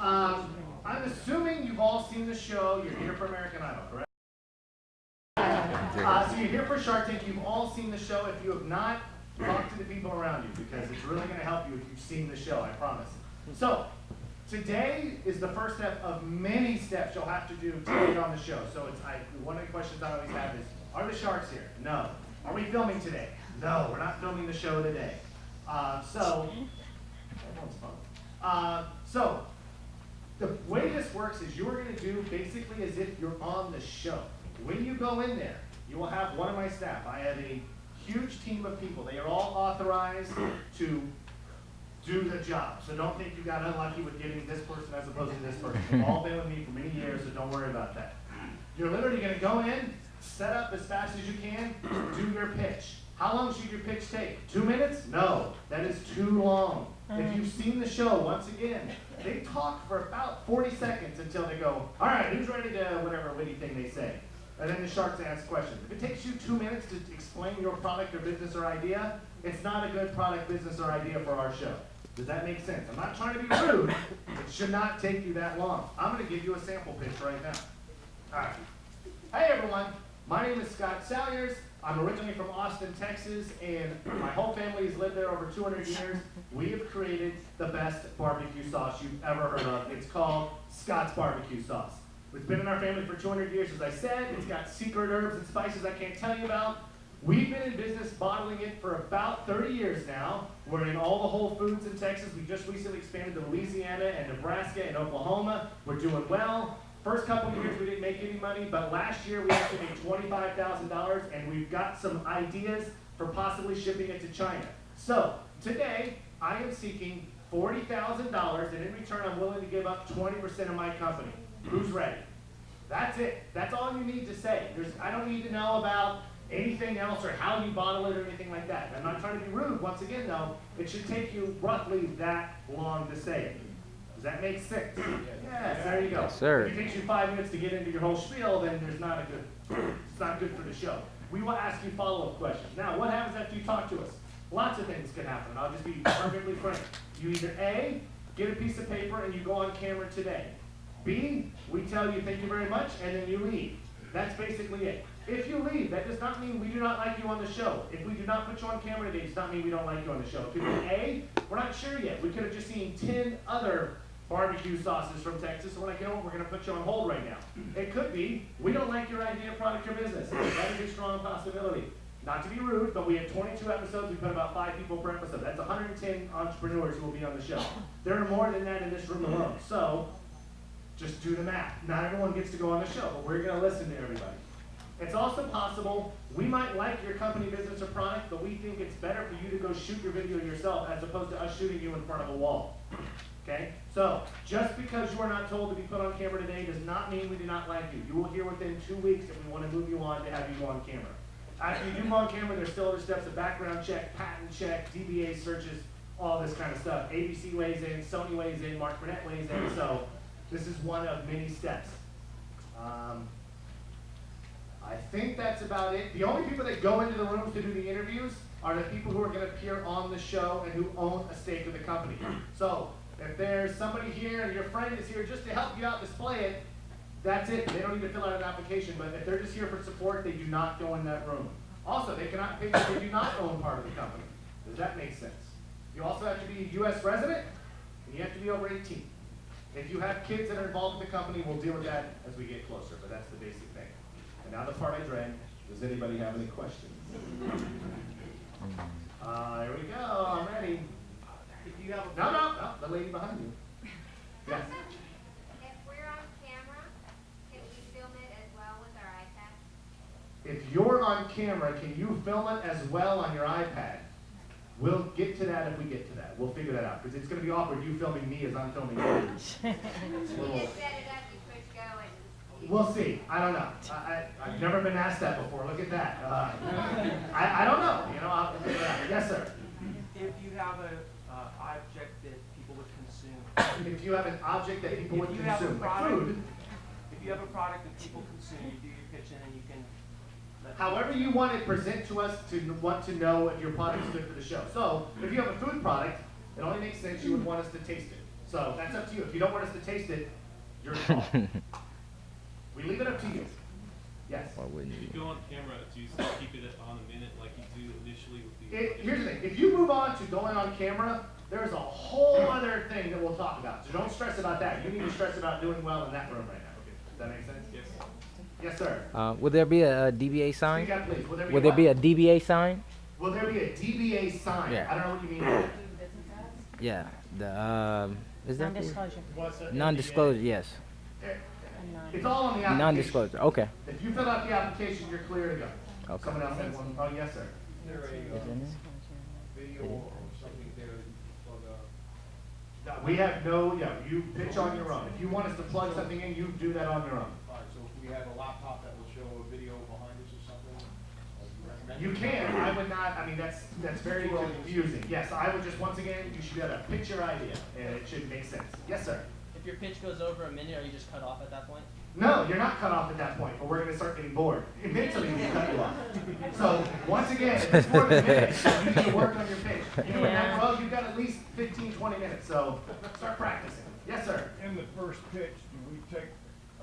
I'm assuming you've all seen the show. You're here for American Idol, correct? So you're here for Shark Tank. You've all seen the show. If you have not, talk to the people around you because it's really going to help you if you've seen the show, I promise. So today is the first step of many steps you'll have to do to get on the show. So one of the questions I always have is, are the sharks here? No. Are we filming today? No, we're not filming the show today. So the way this works is you're going to do basically as if you're on the show. When you go in there, you will have one of my staff. I have a huge team of people. They are all authorized to do the job. So don't think you got unlucky with getting this person as opposed to this person. They've all been with me for many years, so don't worry about that. You're literally going to go in, set up as fast as you can, do your pitch. How long should your pitch take? 2 minutes? No, that is too long. If you've seen the show, once again, they talk for about 40 seconds until they go, all right, who's ready to whatever witty thing they say. And then the sharks ask questions. If it takes you 2 minutes to explain your product or business or idea, it's not a good product, business, or idea for our show. Does that make sense? I'm not trying to be rude. It should not take you that long. I'm going to give you a sample pitch right now. All right. Hey, everyone. My name is Scott Salyers. I'm originally from Austin, Texas, and my whole family has lived there over 200 years. We have created the best barbecue sauce you've ever heard of. It's called Scott's Barbecue Sauce. It's been in our family for 200 years, as I said. It's got secret herbs and spices I can't tell you about. We've been in business bottling it for about 30 years now. We're in all the Whole Foods in Texas. We just recently expanded to Louisiana and Nebraska and Oklahoma. We're doing well. First couple of years we didn't make any money, but last year we actually made $25,000, and we've got some ideas for possibly shipping it to China. So today I am seeking $40,000, and in return I'm willing to give up 20% of my company. Who's ready? That's it. That's all you need to say. I don't need to know about anything else or how you bottle it or anything like that. I'm not trying to be rude. Once again, though, it should take you roughly that long to say it. Does that make sense? Yes, there you go. Yes, sir. If it takes you 5 minutes to get into your whole spiel, then it's not good for the show. We will ask you follow-up questions. Now, what happens after you talk to us? Lots of things can happen. I'll just be perfectly frank. You either A, get a piece of paper and you go on camera today. B, we tell you thank you very much, and then you leave. That's basically it. If you leave, that does not mean we do not like you on the show. If we do not put you on camera today, it does not mean we don't like you on the show. It could be A, we're not sure yet. We could have just seen 10 other barbecue sauces from Texas, so when I get home, we're going to put you on hold right now. It could be, we don't like your idea, product, or business. That is a strong possibility. Not to be rude, but we have 22 episodes. We put about 5 people per episode. That's 110 entrepreneurs who will be on the show. There are more than that in this room alone. So just do the math. Not everyone gets to go on the show, but we're going to listen to everybody. It's also possible we might like your company, business, or product, but we think it's better for you to go shoot your video yourself as opposed to us shooting you in front of a wall. Okay? So, just because you are not told to be put on camera today does not mean we do not like you. You will hear within 2 weeks if we want to move you on to have you go on camera. After you do go on camera, there's still other steps of background check, patent check, DBA searches, all this kind of stuff. ABC weighs in, Sony weighs in, Mark Burnett weighs in, so this is one of many steps. I think that's about it. The only people that go into the rooms to do the interviews are the people who are going to appear on the show and who own a stake of the company. So if there's somebody here and your friend is here just to help you out display it, that's it. They don't need to fill out an application, but if they're just here for support, they do not go in that room. Also, they cannot pay if they do not own part of the company. Does that make sense? You also have to be a U.S. resident, and you have to be over 18. If you have kids that are involved with the company, we'll deal with that as we get closer, but that's the basic thing. And now the part I dread. Does anybody have any questions? Here we go. I'm ready. If you have a No, the lady behind you. Yes. If we're on camera, can we film it as well with our iPad? If you're on camera, can you film it as well on your iPad? We'll get to that if we get to that. We'll figure that out. Because it's going to be awkward you filming me as I'm filming you. You just set it up, you push go, and We'll see. I don't know. I've never been asked that before. Look at that. I don't know. You know, I'll figure it out. Yes, sir. If you have an object that people would consume. If you have an object that people would If you have a consume, like product, food. if you have a product that people consume, you do your pitch in and you can let However you want it present to us to want to know if your product is good for the show. So, if you have a food product, It only makes sense you would want us to taste it. So that's up to you. If you don't want us to taste it, your fault. We leave it up to you. Yes. Why wouldn't you? If you go on camera, do you still keep it on a minute like you do initially with the... Here's the thing. If you move on to going on camera, there's a whole other thing that we'll talk about. So don't stress about that. You need to stress about doing well in that room right now. Does that make sense? Yes. Yes, sir. Will there be a DBA sign? Speak up, please. Will Will there be a DBA sign? Will there be a DBA sign? Yeah. I don't know what you mean by that. Yeah. The is that Non-disclosure. non-disclosure? Yes. It's all on the application. Non-disclosure. Okay. If you fill out the application, you're clear to go. Okay. Someone else had one. Oh, yes, sir. Is there a video or something there that you can plug up? We have no, yeah, you pitch on your own. If you want us to plug something in, you do that on your own. All right, so if we have a laptop that will show a video behind us or something, you recommend? You can, I would not, I mean, that's very confusing. Yes, I would just, once again, you should be able to pitch your idea, and it should make sense. Yes, sir. If your pitch goes over a minute, are you just cut off at that point? No, you're not cut off at that point, but we're gonna start getting bored. Eventually, we cut you off. So, once again, if it's more than a minute, you need to work on your pitch. You know, Yeah. well, you've got at least 15, 20 minutes, so start practicing. Yes, sir. In the first pitch, do we take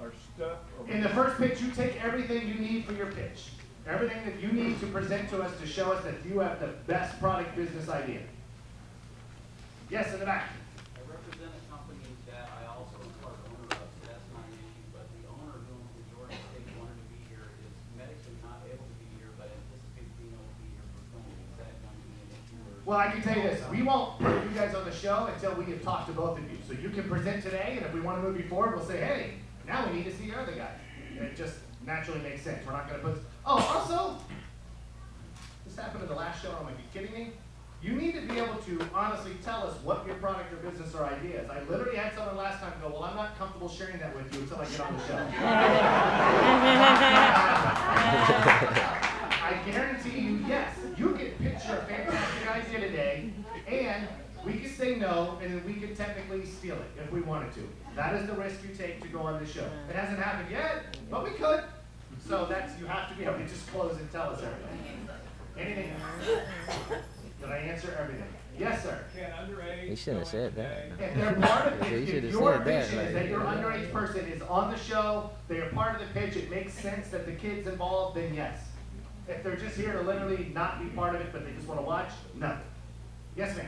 our stuff? Or In the first pitch, you take everything you need for your pitch. Everything that you need to present to us to show us that you have the best product business idea. Yes, in the back. I represent a company that I also am part owner of, so that's not an issue, but the owner who majority of the state wanted to be here is medically not able to be here, but anticipates being able to be here for filming. Is that going to be an issue or? Well, I can tell you this, we won't put you guys on the show until we have talked to both of you. So you can present today, and if we want to move you forward, we'll say, hey, now we need to see your other guy. And it just naturally makes sense. We're not going to put, oh, also, this happened in the last show, I'm like, are you kidding me? You need to be able to honestly tell us what your product or business or idea is. I literally had someone last time go, well, I'm not comfortable sharing that with you until I get on the show. I guarantee you, yes, you can pitch your fantastic idea today, and we could say no, and then we could technically steal it if we wanted to. That is the risk you take to go on the show. It hasn't happened yet, but we could. So that's, you have to be able to just close and tell us everything. Anything else? Did I answer everything? Yes, sir. Can underage? You shouldn't have said that. If they're part of You it, should if have your said that, vision is like- that your underage person is on the show, they are part of the pitch, it makes sense that the kid's involved, then yes. If they're just here to literally not be part of it, but they just want to watch, no. Yes, ma'am.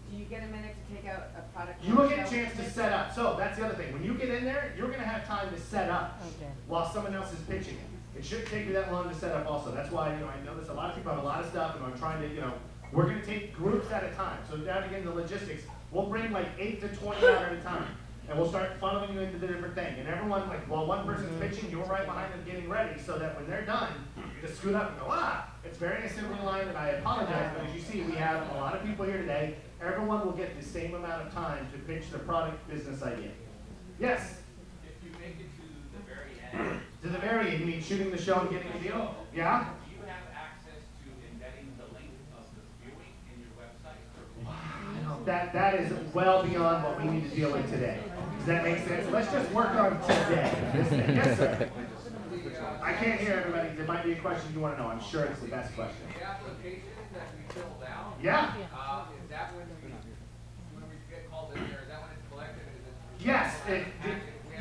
Do you get a minute to take out a product? You will get a chance to set up. So that's the other thing. When you get in there, you're going to have time to set up while someone else is pitching it. It shouldn't take you that long to set up also. That's why, I notice a lot of people have a lot of stuff, and I'm trying to, we're going to take groups at a time. So now to get into logistics, we'll bring like 8 to 20 out at a time. And we'll start funneling you into the different thing. And everyone, like, while one person's pitching, you're right behind them getting ready so that when they're done, you just scoot up and go, it's very assembly line, and I apologize, but as you see, we have a lot of people here today. Everyone will get the same amount of time to pitch their product business idea. Yes? If you make it to the very end, To the very end, you mean shooting the show and getting a deal? Yeah? do you have access to embedding the link of the viewing in your website? That is well beyond what we need to deal with today. Does that make sense? Let's just work on today. Yes, sir. I can't hear everybody. There might be a question you want to know. I'm sure it's the best question. The application that we filled out, Yeah? is that when we get called in there, is that when it's collected? Is it? Yes. We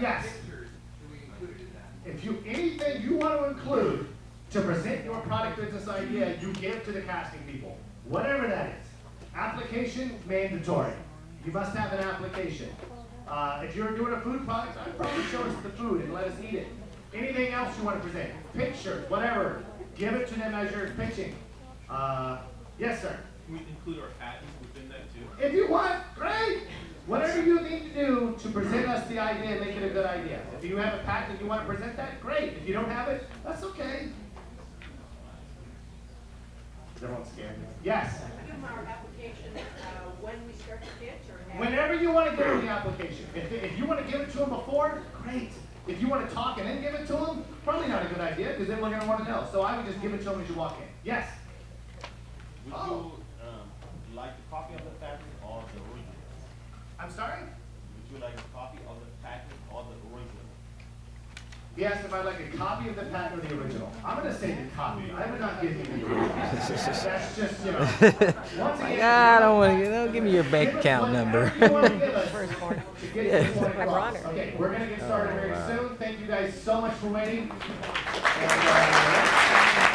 Yes. have pictures, do we include it in that? If you, anything you want to include to present your product business idea, you give to the casting people. Whatever that is. Application, mandatory. You must have an application. If you're doing a food product, I'd probably show us the food and let us eat it. Anything else you want to present, pictures, whatever, give it to them as you're pitching. Yes, sir. Can we include our patents within that too? If you want, great. Whatever you need to do to present us the idea and make it a good idea. If you have a patent and you want to present that, great. If you don't have it, that's okay. Is everyone scared? Yes. Give them our application, when we start the pitch or now? Whenever you want to give them the application. If you want to give it to them before, great. If you want to talk and then give it to them, probably not a good idea because then we're going to want to know. So I would just give it to them as you walk in. Yes? Would you like a copy of the patent or the original? I'm sorry? Would you like a copy of the patent or the original? He asked if I'd like a copy of the patent or the original. I'm gonna say the copy. I would not give him the original. That's just, you know. Once again, I don't want to. Don't give me your bank account number. you want to give us to get this point across. Okay, we're gonna get started very soon. Thank you guys so much for waiting. And,